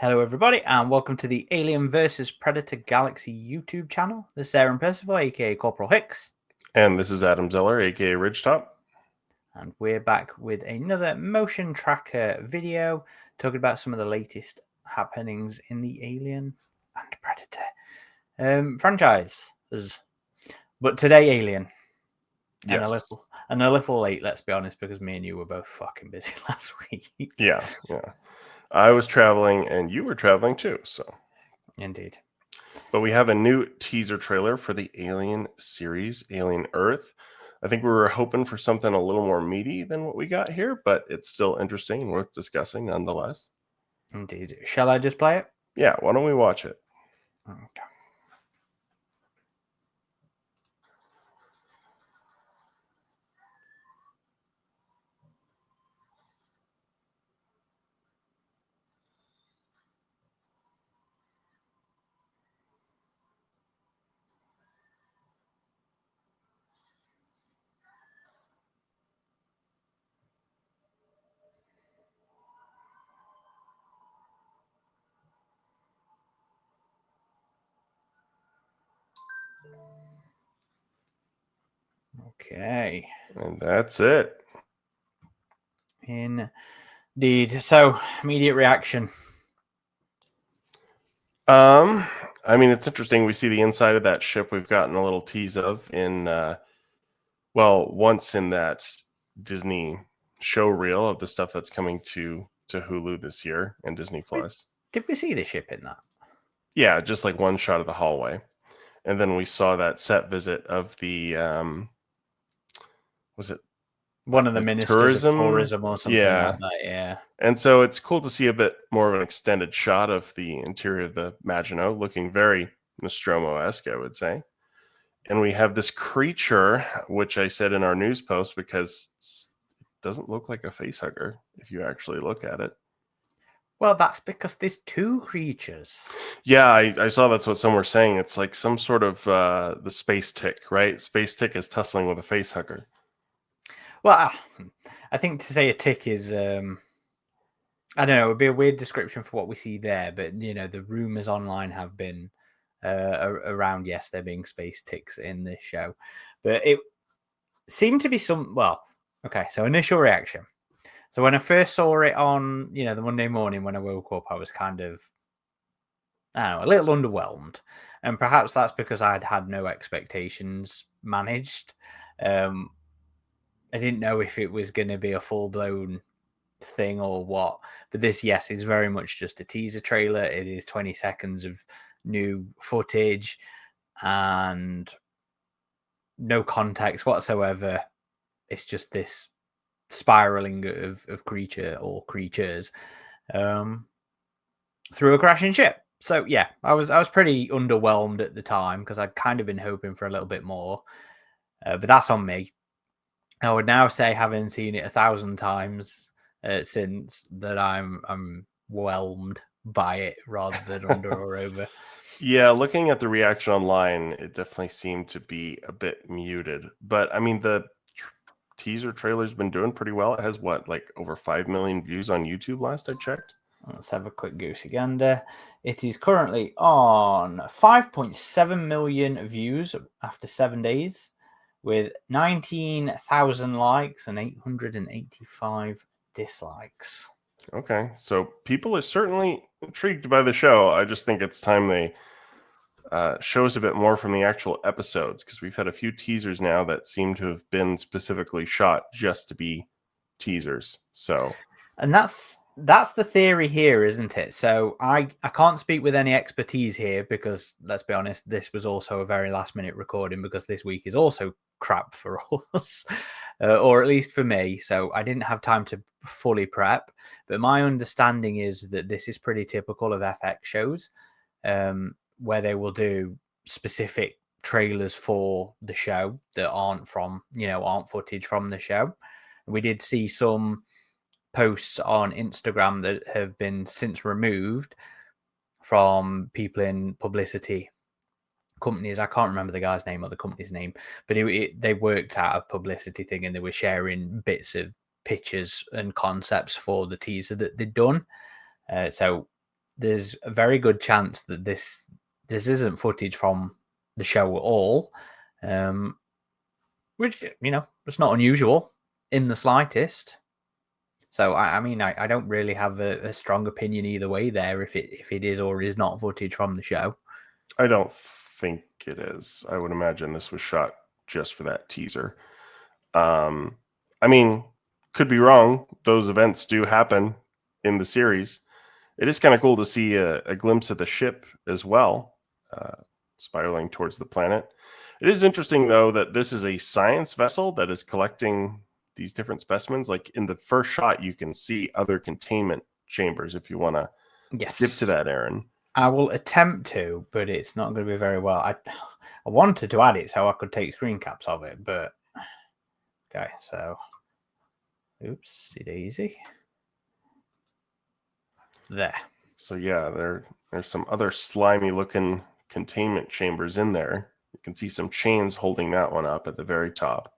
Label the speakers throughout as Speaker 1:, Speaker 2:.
Speaker 1: Hello, everybody, and welcome to the Alien vs. Predator Galaxy YouTube channel. This is Aaron Percival, aka Corporal Hicks.
Speaker 2: And this is Adam Zeller, aka Ridgetop.
Speaker 1: And we're back with another motion tracker video talking about some of the latest happenings in the Alien and Predator franchises. But today, Alien.
Speaker 2: Yes.
Speaker 1: And a little late, let's be honest, because me and you were both fucking busy last week.
Speaker 2: Yeah. I was traveling and you were traveling too, so.
Speaker 1: Indeed.
Speaker 2: But we have a new teaser trailer for the Alien series, Alien Earth. I think we were hoping for something a little more meaty than what we got here, but it's still interesting and worth discussing nonetheless.
Speaker 1: Indeed. Shall I just play it?
Speaker 2: Yeah, why don't we watch it?
Speaker 1: Okay. Okay.
Speaker 2: And that's it.
Speaker 1: Indeed. So, immediate reaction.
Speaker 2: I mean, it's interesting. We see the inside of that ship we've gotten a little tease of in, once in that Disney show reel of the stuff that's coming to Hulu this year and Disney Plus.
Speaker 1: Did we see the ship in that?
Speaker 2: Yeah, just like one shot of the hallway. And then we saw that set visit of the was it
Speaker 1: one of the ministers of tourism or something like that, yeah.
Speaker 2: And so it's cool to see a bit more of an extended shot of the interior of the Maginot, looking very Nostromo-esque, I would say. And we have this creature, which I said in our news post, because it doesn't look like a facehugger if you actually look at it.
Speaker 1: Well, that's because there's two creatures.
Speaker 2: Yeah, I saw that's what some were saying. It's like some sort of the space tick, right? Space tick is tussling with a facehugger.
Speaker 1: Well, I think to say a tick is, I don't know, it would be a weird description for what we see there. But, you know, the rumors online have been around, yes, there being space ticks in this show. But it seemed to be okay, so initial reaction. So when I first saw it on, the Monday morning when I woke up, I was kind of, I don't know, a little underwhelmed. And perhaps that's because I'd had no expectations managed. I didn't know if it was going to be a full-blown thing or what. But this, yes, is very much just a teaser trailer. It is 20 seconds of new footage and no context whatsoever. It's just this spiraling of creature or creatures through a crashing ship. So yeah, I was pretty underwhelmed at the time because I'd kind of been hoping for a little bit more, but that's on me. I would now say, having seen it 1,000 times since, that I'm whelmed by it rather than under or over.
Speaker 2: Yeah, looking at the reaction online, it definitely seemed to be a bit muted. But I mean, the teaser trailer's been doing pretty well. It has over 5 million views on YouTube last I checked.
Speaker 1: Let's have a quick goosey gander. It is currently on 5.7 million views after 7 days, with 19,000 likes and 885 dislikes.
Speaker 2: Okay, so people are certainly intrigued by the show. I just think it's time they show us a bit more from the actual episodes, because we've had a few teasers now that seem to have been specifically shot just to be teasers. So,
Speaker 1: and that's the theory here, isn't it? So I can't speak with any expertise here because, let's be honest, this was also a very last minute recording because this week is also crap for us, or at least for me. So I didn't have time to fully prep. But my understanding is that this is pretty typical of FX shows, where they will do specific trailers for the show that aren't footage from the show. We did see some posts on Instagram that have been since removed from people in publicity companies. I can't remember the guy's name or the company's name, but they worked out a publicity thing and they were sharing bits of pictures and concepts for the teaser that they'd done. So there's a very good chance that this isn't footage from the show at all, which it's not unusual in the slightest. So I mean, I don't really have a strong opinion either way there if it is or is not footage from the show.
Speaker 2: I don't think it is. I would imagine this was shot just for that teaser. I mean, could be wrong. Those events do happen in the series. It is kind of cool to see a glimpse of the ship as well, spiraling towards the planet. It is interesting, though, that this is a science vessel that is collecting these different specimens. Like in the first shot, you can see other containment chambers if you want to skip to that, Aaron.
Speaker 1: I will attempt to, but it's not going to be very well. I wanted to add it so I could take screen caps of it, but okay, so oopsie daisy. There.
Speaker 2: So yeah, there's some other slimy looking containment chambers in there. You can see some chains holding that one up at the very top.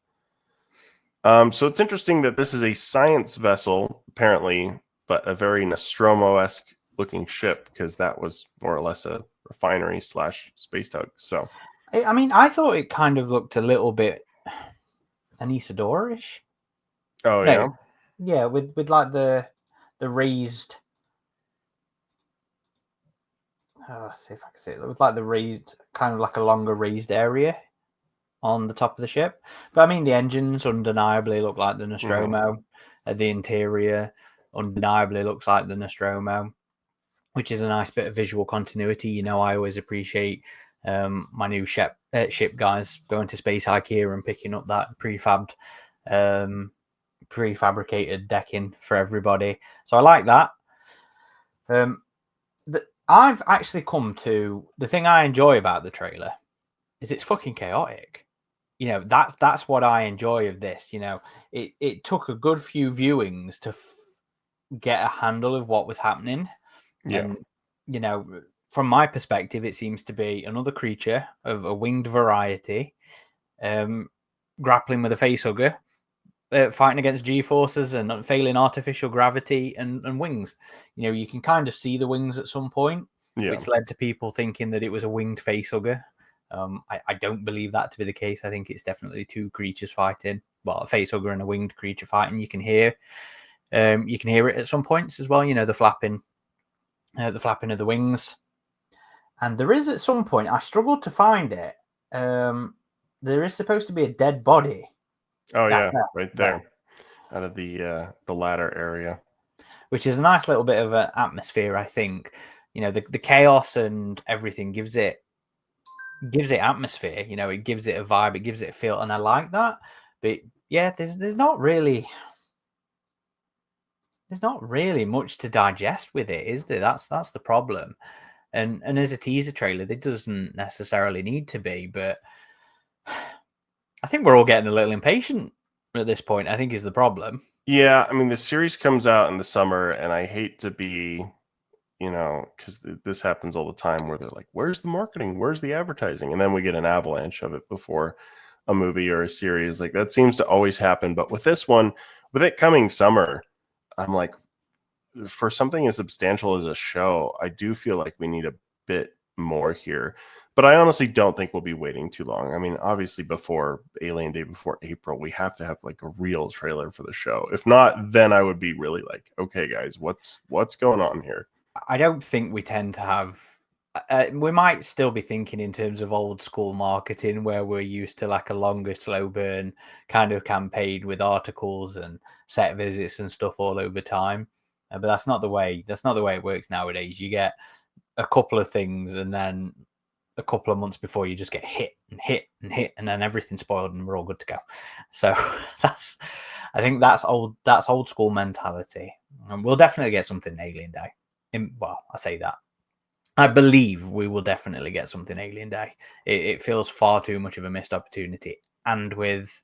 Speaker 2: So it's interesting that this is a science vessel, apparently, but a very Nostromo-esque looking ship, because that was more or less a refinery / space tug. So
Speaker 1: I mean, I thought it kind of looked a little bit Anesidora-ish.
Speaker 2: Oh
Speaker 1: No,
Speaker 2: yeah,
Speaker 1: yeah, with like the raised. Let's see if I can see it. It was like the raised, kind of like a longer raised area on the top of the ship. But I mean, the engines undeniably look like the Nostromo. The interior undeniably looks like the Nostromo, which is a nice bit of visual continuity. I always appreciate my new ship guys going to Space IKEA and picking up that prefabricated decking for everybody. So I like that. I've actually come to the thing I enjoy about the trailer is it's fucking chaotic. That's what I enjoy of this. It took a good few viewings to get a handle of what was happening.
Speaker 2: yeah,
Speaker 1: And from my perspective, it seems to be another creature of a winged variety, grappling with a facehugger, fighting against G-forces and failing artificial gravity and wings. You can kind of see the wings at some point,
Speaker 2: yeah.
Speaker 1: which led to people thinking that it was a winged facehugger. I don't believe that to be the case. I think it's definitely two creatures fighting. Well, a facehugger and a winged creature fighting. You can hear it at some points as well. The flapping of the wings. And there is at some point, I struggled to find it. There is supposed to be a dead body.
Speaker 2: Oh yeah, right there, out of the ladder area,
Speaker 1: which is a nice little bit of an atmosphere. I think the chaos and everything gives it atmosphere. It gives it a vibe, it gives it a feel, and I like that. But yeah, there's not really much to digest with it, is there? That's the problem. And as a teaser trailer, there doesn't necessarily need to be, but I think we're all getting a little impatient at this point, I think is the problem.
Speaker 2: Yeah, I mean the series comes out in the summer, and I hate to be, because this happens all the time where they're like, "Where's the marketing? Where's the advertising?" And then we get an avalanche of it before a movie or a series. Like that seems to always happen. But with this one, with it coming summer, I'm like, for something as substantial as a show, I do feel like we need a bit more here. But I honestly don't think we'll be waiting too long. I mean, obviously before Alien Day, before April, we have to have like a real trailer for the show. If not, then I would be really like, okay, guys, what's going on here?
Speaker 1: I don't think we tend to have. We might still be thinking in terms of old school marketing, where we're used to like a longer, slow burn kind of campaign with articles and set visits and stuff all over time. But that's not the way. That's not the way it works nowadays. You get a couple of things, and then a couple of months before you just get hit and hit and hit, and then everything's spoiled, and we're all good to go. So I think that's old. That's old school mentality, and we'll definitely get something Alien Day. Well, I say that. I believe we will definitely get something Alien Day. It feels far too much of a missed opportunity, and with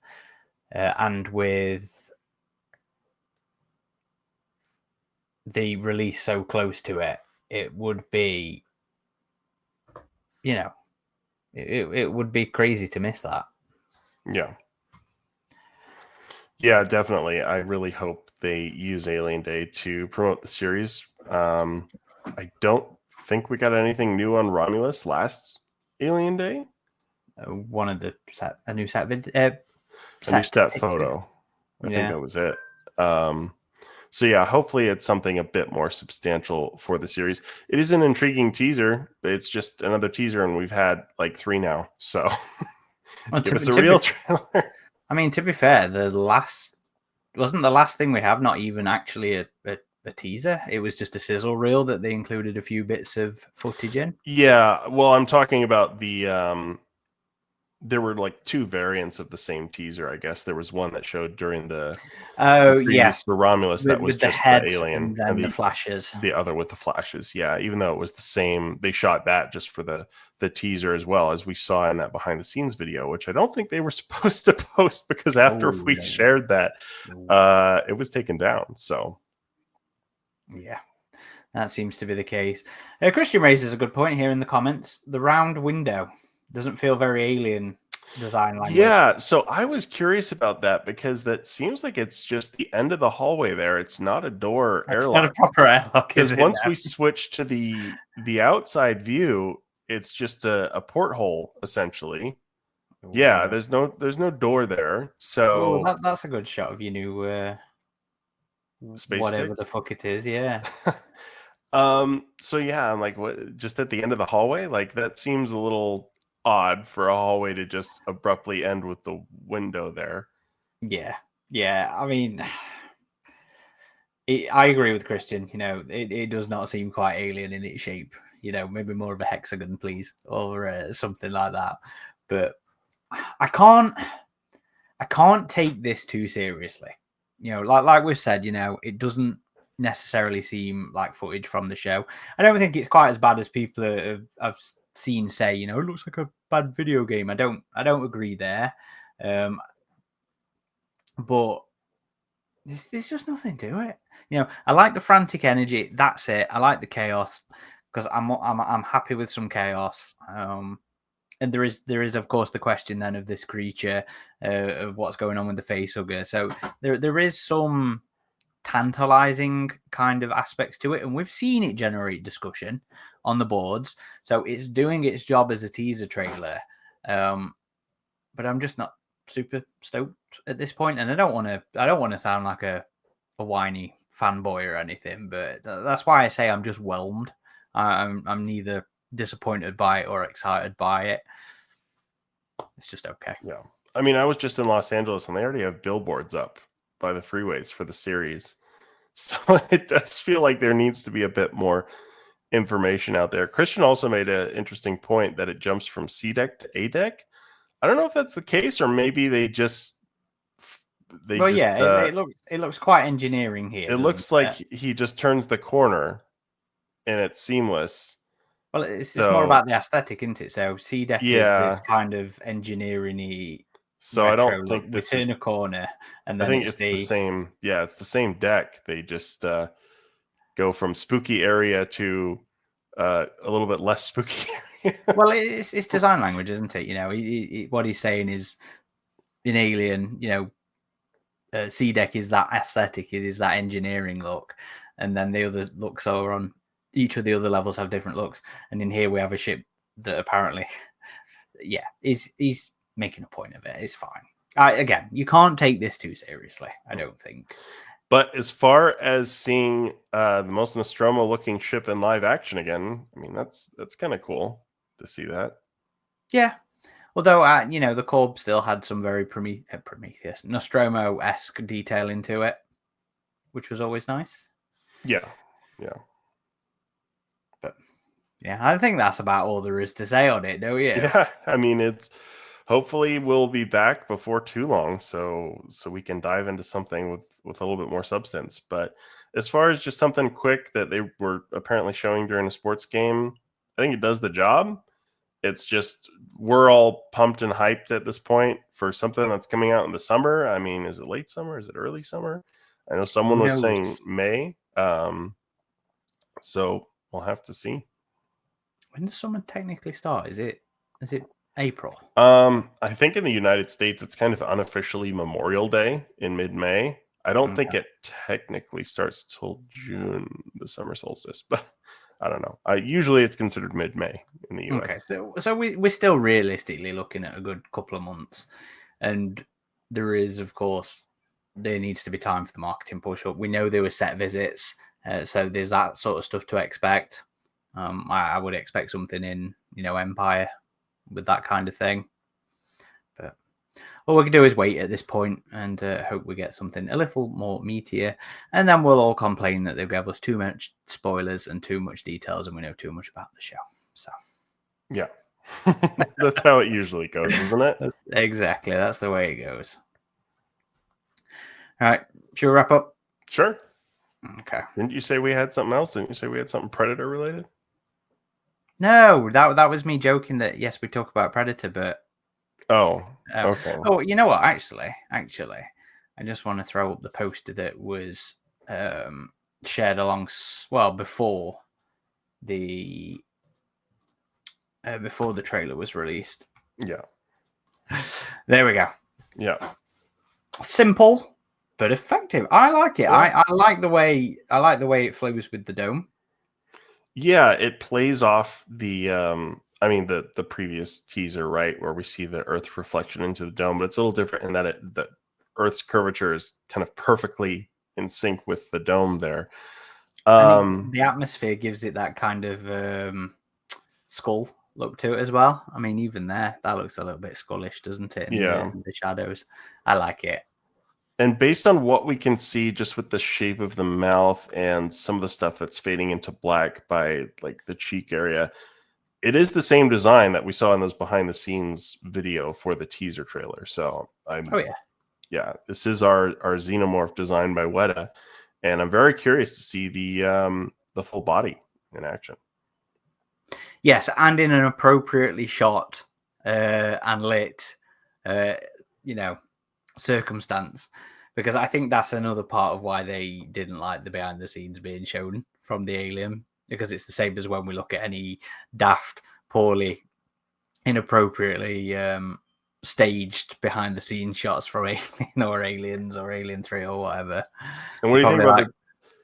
Speaker 1: the release so close to it, it would be, it would be crazy to miss that.
Speaker 2: Yeah, definitely. I really hope they use Alien Day to promote the series. I don't think we got anything new on Romulus last Alien Day.
Speaker 1: One of the a new set
Speaker 2: A new stat photo. I think that was it. So yeah, hopefully it's something a bit more substantial for the series. It is an intriguing teaser, but it's just another teaser, and we've had like 3 now. So give us a real trailer.
Speaker 1: I mean, to be fair, wasn't the last thing we have not even actually a teaser. It was just a sizzle reel that they included a few bits of footage in.
Speaker 2: Yeah, well, I'm talking about the there were like 2 variants of the same teaser, I guess. There was one that showed during the
Speaker 1: Yes,
Speaker 2: for Romulus that was
Speaker 1: with the
Speaker 2: just
Speaker 1: head
Speaker 2: the alien,
Speaker 1: and then the flashes.
Speaker 2: The other with the flashes. Yeah, even though it was the same, they shot that just for the teaser as well, as we saw in that behind the scenes video, which I don't think they were supposed to post, because after we shared that, it was taken down. So
Speaker 1: yeah, that seems to be the case. Christian raises a good point here in the comments. The round window doesn't feel very alien design language.
Speaker 2: Yeah, so I was curious about that, because that seems like it's just the end of the hallway there. It's not a door airlock.
Speaker 1: It's not a proper airlock,
Speaker 2: because once we switch to the outside view, it's just a porthole essentially. Yeah, there's no door there. So
Speaker 1: that's a good shot of your new
Speaker 2: space
Speaker 1: whatever
Speaker 2: stick?
Speaker 1: the fuck it is. Yeah.
Speaker 2: So yeah, I'm like, what? Just at the end of the hallway? Like, that seems a little odd for a hallway to just abruptly end with the window there.
Speaker 1: Yeah. I mean, I agree with Christian. You know, it does not seem quite alien in its shape. You know, maybe more of a hexagon, please, or something like that. But I can't take this too seriously. You know, like we've said, you know, it doesn't necessarily seem like footage from the show. I don't think it's quite as bad as people have seen say. You know, it looks like a bad video game. I don't agree there. But there's just nothing to it. You know, I like the frantic energy. That's it. I like the chaos, because I'm happy with some chaos. And there is of course the question then of this creature, of what's going on with the facehugger. So there is some tantalizing kind of aspects to it, and we've seen it generate discussion on the boards. So it's doing its job as a teaser trailer. But I'm just not super stoked at this point, and I don't want to sound like a whiny fanboy or anything, but that's why I say I'm just whelmed. I'm neither disappointed by it or excited by it. It's just okay.
Speaker 2: Yeah, I mean, I was just in Los Angeles, and they already have billboards up by the freeways for the series, so it does feel like there needs to be a bit more information out there. Christian also made an interesting point that it jumps from C deck to A deck. I don't know if that's the case, or maybe they just
Speaker 1: it looks quite engineering here.
Speaker 2: It looks like he just turns the corner and it's seamless.
Speaker 1: Well, it's more about the aesthetic, isn't it? So C deck is this kind of engineering-y.
Speaker 2: So I don't think this
Speaker 1: is a corner, and then
Speaker 2: I think it's the same. Yeah, it's the same deck. They just go from spooky area to a little bit less spooky area.
Speaker 1: Well, it's design language, isn't it? You know, what he's saying is, in Alien, you know, C deck is that aesthetic, it is that engineering look, and then the other looks are on each of the other levels have different looks. And in here we have a ship that apparently, yeah, he's making a point of it. It's fine. Again, you can't take this too seriously, I don't think.
Speaker 2: But as far as seeing the most Nostromo looking ship in live action again, I mean, that's kind of cool to see that.
Speaker 1: Yeah. Although, you know, the Corb still had some very Prometheus, Nostromo-esque detail into it, which was always nice.
Speaker 2: Yeah.
Speaker 1: But, yeah, I think that's about all there is to say on it, don't you?
Speaker 2: Yeah, I mean, it's hopefully we'll be back before too long, so we can dive into something with a little bit more substance. But as far as just something quick that they were apparently showing during a sports game, I think it does the job. It's just we're all pumped and hyped at this point for something that's coming out in the summer. I mean, is it late summer? Is it early summer? I know someone was saying May. So we'll have to see.
Speaker 1: When does summer technically start? Is it April?
Speaker 2: I think in the United States it's kind of unofficially Memorial Day in mid-May. I don't think it technically starts till June, the summer solstice, but I don't know. Usually it's considered mid-May in the US.
Speaker 1: Okay, so we're still realistically looking at a good couple of months, and there is, of course, there needs to be time for the marketing push up. We know there were set visits, so there's that sort of stuff to expect. I would expect something in Empire with that kind of thing, but all we can do is wait at this point and hope we get something a little more meatier, and then we'll all complain that they've given us too much spoilers and too much details, and we know too much about the show. So
Speaker 2: yeah, that's how it usually goes, isn't it?
Speaker 1: Exactly, that's the way it goes. All right, should we wrap up?
Speaker 2: Sure.
Speaker 1: Okay.
Speaker 2: Didn't you say we had something else? Didn't you say we had something Predator related?
Speaker 1: No, that was me joking that yes, we talk about Predator, but
Speaker 2: okay.
Speaker 1: Oh, you know what? Actually, I just want to throw up the poster that was shared before the trailer was released.
Speaker 2: Yeah.
Speaker 1: There we go.
Speaker 2: Yeah.
Speaker 1: Simple but effective. I like it.
Speaker 2: Yeah.
Speaker 1: I like the way it flows with the dome.
Speaker 2: Yeah, it plays off the the previous teaser, right, where we see the Earth reflection into the dome, but it's a little different in that the Earth's curvature is kind of perfectly in sync with the dome there.
Speaker 1: The atmosphere gives it that kind of skull look to it as well. I mean, even there, that looks a little bit skullish, doesn't it? In the shadows. I like it.
Speaker 2: And based on what we can see just with the shape of the mouth and some of the stuff that's fading into black by like the cheek area, it is the same design that we saw in those behind the scenes video for the teaser trailer. So yeah, this is our xenomorph design by Weta, and I'm very curious to see the full body in action.
Speaker 1: Yes, and in an appropriately shot and lit, circumstance, because I think that's another part of why they didn't like the behind the scenes being shown from the Alien, because it's the same as when we look at any daft, poorly, inappropriately staged behind the scenes shots from Alien or Aliens or Alien 3 or whatever.
Speaker 2: And what do you think about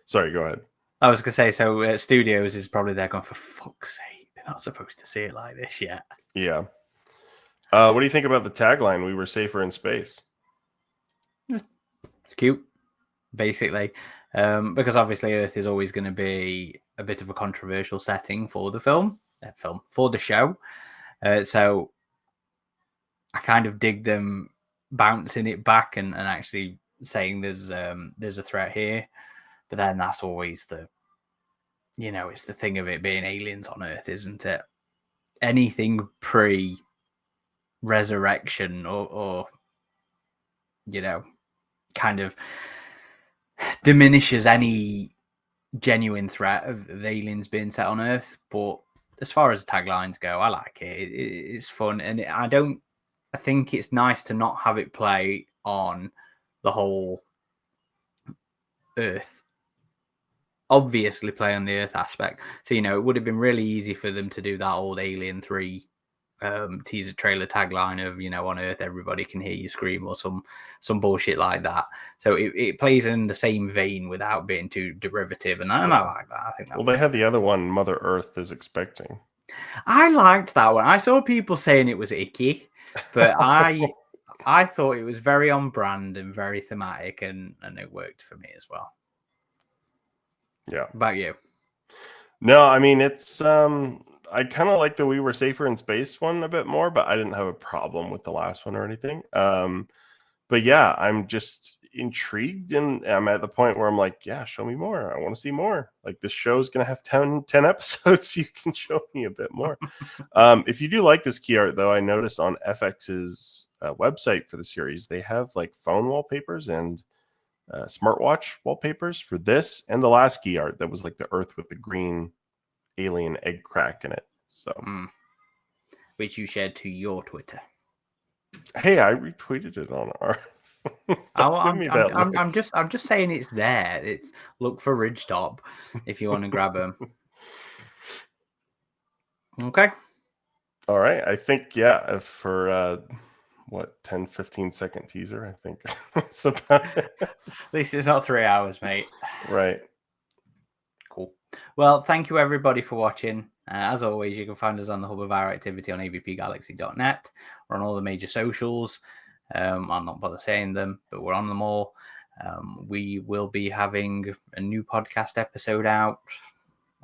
Speaker 2: Sorry, go ahead.
Speaker 1: I was going to say, so Studios is probably there going, for fuck's sake, they're not supposed to see it like this yet.
Speaker 2: Yeah. What do you think about the tagline, "We were safer in space"?
Speaker 1: It's cute, basically, because obviously Earth is always going to be a bit of a controversial setting for the for the show. So I kind of dig them bouncing it back and actually saying there's a threat here. But then that's always it's the thing of it being aliens on Earth, isn't it? Anything pre-resurrection or kind of diminishes any genuine threat of aliens being set on Earth. But as far as taglines go, I like it. It's fun, and I think it's nice to not have it play on the whole Earth. Obviously play on the Earth aspect. So, it would have been really easy for them to do that old Alien 3 teaser trailer tagline of, on Earth, everybody can hear you scream or some bullshit like that. So it plays in the same vein without being too derivative. And I like that. I think that.
Speaker 2: Well, they had the other one, Mother Earth is expecting.
Speaker 1: I liked that one. I saw people saying it was icky, but I thought it was very on brand and very thematic, and it worked for me as well.
Speaker 2: Yeah.
Speaker 1: What about you?
Speaker 2: No, I mean, it's I kind of like the "We Were Safer in Space" one a bit more, but I didn't have a problem with the last one or anything. But yeah, I'm just intrigued, and I'm at the point where I'm like, yeah, show me more. I want to see more. Like, this show's gonna have 10 episodes. You can show me a bit more. If you do like this key art, though, I noticed on FX's website for the series, they have like phone wallpapers and smartwatch wallpapers for this and the last key art that was like the Earth with the green alien egg crack in it. So,
Speaker 1: which you shared to your Twitter.
Speaker 2: Hey, I retweeted it on ours.
Speaker 1: I'm just saying it's there. It's look for Ridgetop if you want to grab them. Okay.
Speaker 2: All right. I think for 10-15 second teaser, I think that's about it.
Speaker 1: At least it's not 3 hours, mate.
Speaker 2: Right.
Speaker 1: Cool. Well, thank you everybody for watching. As always, you can find us on the hub of our activity on avpgalaxy.net. We're on all the major socials. I'll not bother saying them, but we're on them all. We will be having a new podcast episode out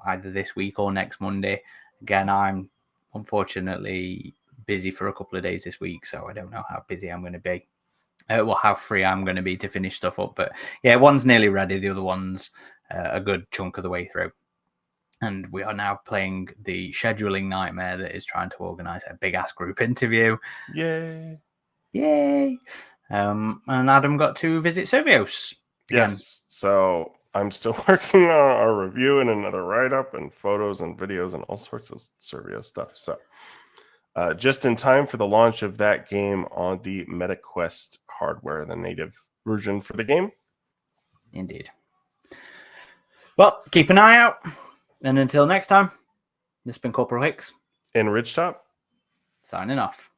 Speaker 1: either this week or next Monday. Again, I'm unfortunately busy for a couple of days this week, so I don't know how busy I'm going to be. How free I'm going to be to finish stuff up. But yeah, one's nearly ready. The other one's a good chunk of the way through. And we are now playing the scheduling nightmare that is trying to organize a big-ass group interview.
Speaker 2: Yay!
Speaker 1: Yay! And Adam got to visit Servios again.
Speaker 2: Yes. So I'm still working on our review and another write-up and photos and videos and all sorts of Servio stuff. So just in time for the launch of that game on the MetaQuest hardware, the native version for the game.
Speaker 1: Indeed. Well, keep an eye out. And until next time, this has been Corporal Hicks.
Speaker 2: And Ridgetop.
Speaker 1: Signing off.